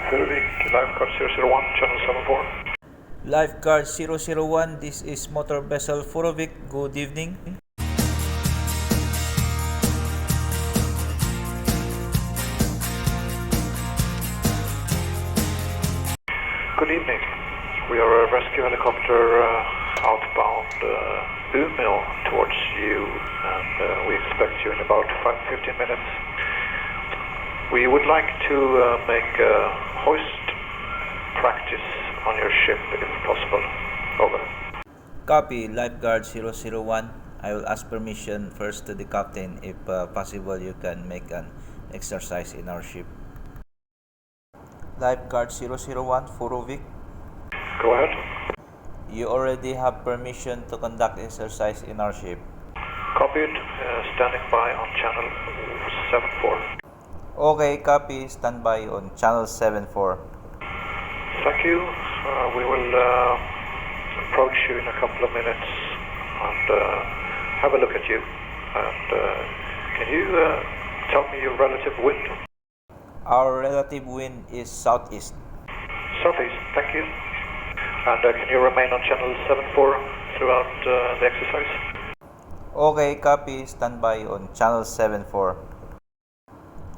Furuvik, lifeguard 001, channel 74. Lifeguard 001, this is motor vessel Furuvik. Good evening. Good evening. We are a rescue helicopter outbound Umeå towards you, and we expect you in about 5-15 minutes. We would like to make a hoist practice on your ship if possible. Over. Copy, Lifeguard 001. I will ask permission first to the captain if possible you can make an exercise in our ship. Lifeguard 001, Furuvik. Go ahead. You already have permission to conduct exercise in our ship. Copied. Standing by on channel 74. Okay, copy. Stand by on channel 74. Thank you. We will approach you in a couple of minutes and have a look at you. And can you tell me your relative wind? Our relative wind is southeast. Southeast, thank you. And can you remain on channel 74 throughout the exercise? Okay, copy. Stand by on channel 74.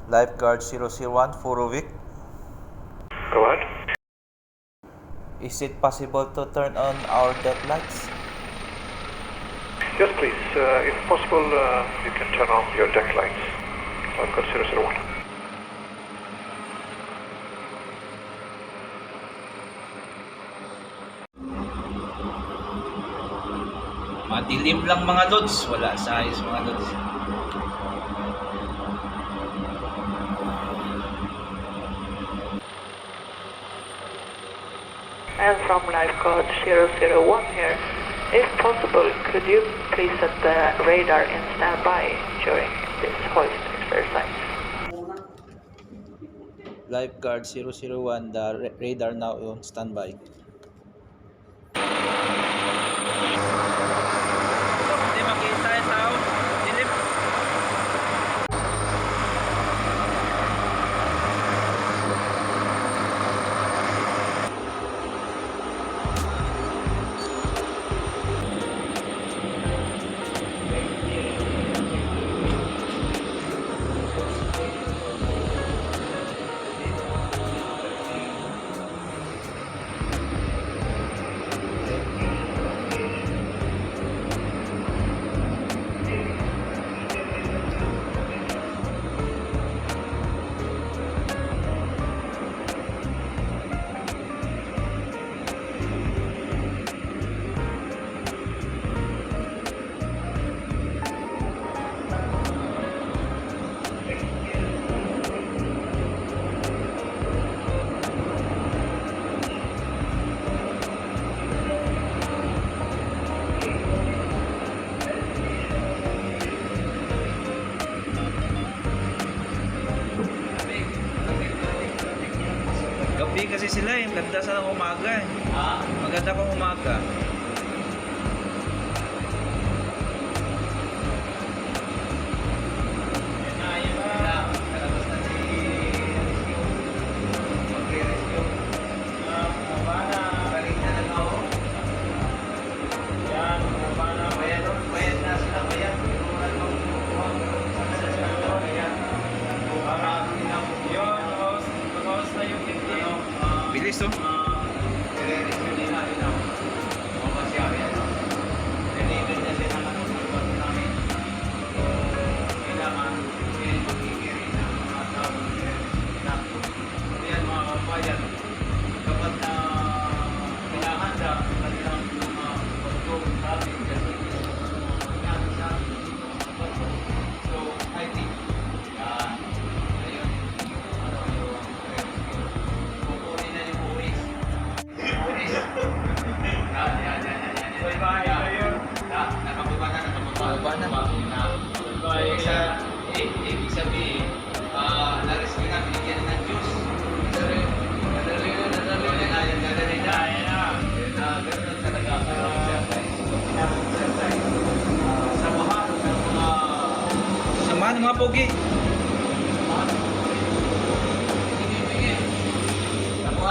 Lifeguard 001, Furuvik. Go ahead. Is it possible to turn on our deck lights? Yes, please. If possible, you can turn on your deck lights. Lifeguard 001. Madilim lang mga lods, wala sa ayos mga lods. And from lifeguard 001 here, if possible, could you please set the radar in standby during this hoist exercise? Lifeguard 001, the radar now on standby. Hindi makita yung tao. Dilim. Gabi kasi sila eh. Maganda sa umaga eh. Maganda pang umaga. Bilis to.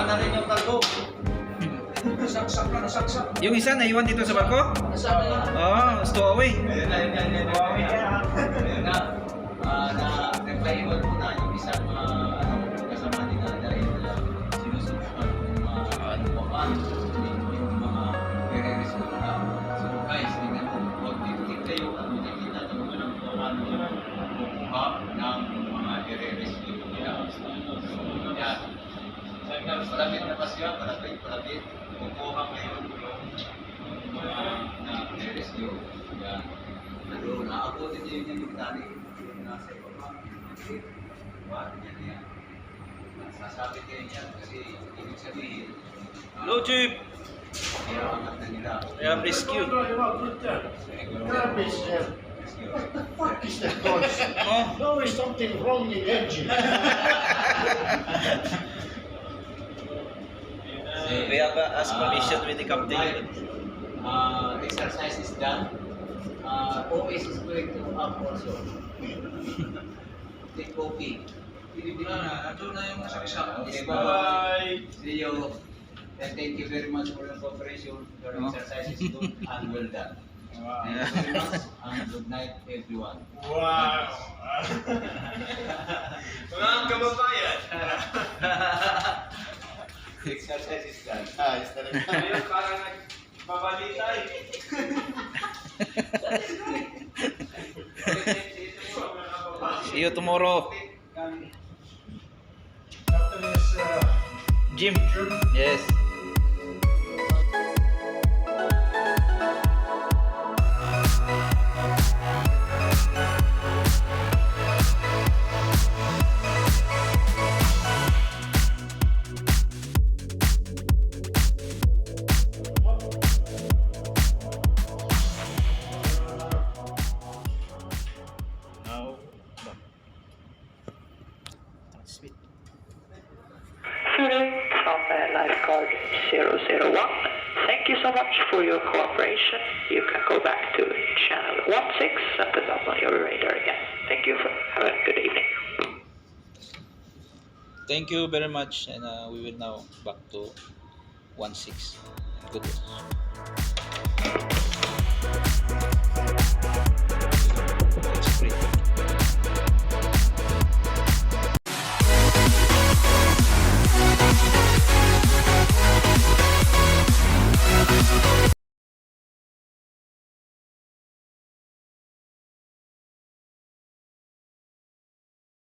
Nakuha na rin yung talbo. Saksak na, saksak. Yung isa naiwan dito sa barko? Nasabi na. Oh, stowaway. Ayun na. Ayun na. Na-reply-able po na yung isang kasama nila dahil sinusunod kung ano pa ba yung mga i-rescue na. So guys, tingnan mo, huwag titig kayo at makikita nyo walang kukuha ng mga i-rescue nila. So yan. Malapit na pa siya, malapit. Kukuha ngayon yung mga na-rescue. Yan. Ano, naabutin niyo yung tali. Yung nasa ibaba. Yan. Sasabi kayo niyan kasi ibig sabihin. Hello, Chief. Kailangan na nila. I have rescued. Garbage there. What the fuck is that noise? Oh. No, there's something wrong in the engine. We have asked permission with the captain. Exercise is done. OS is going to up also. Take coffee. Ito na yung nasaksak. Okay, bye. See you. And thank you very much for your cooperation. Your exercise is good and well done. Thank you very much and good night everyone. Wow! Mga kababayan! Exercise is done. Is that Ngayon parang nagbabalita eh. See you tomorrow. Captain is Jim. Yes. Now, sweet. Furuvik from lifeguard 001. Thank you so much for your cooperation. You can go back to channel 16 and put up on your radar again. Thank you. Have a good evening. Thank you very much, and we will now back to 16. Good.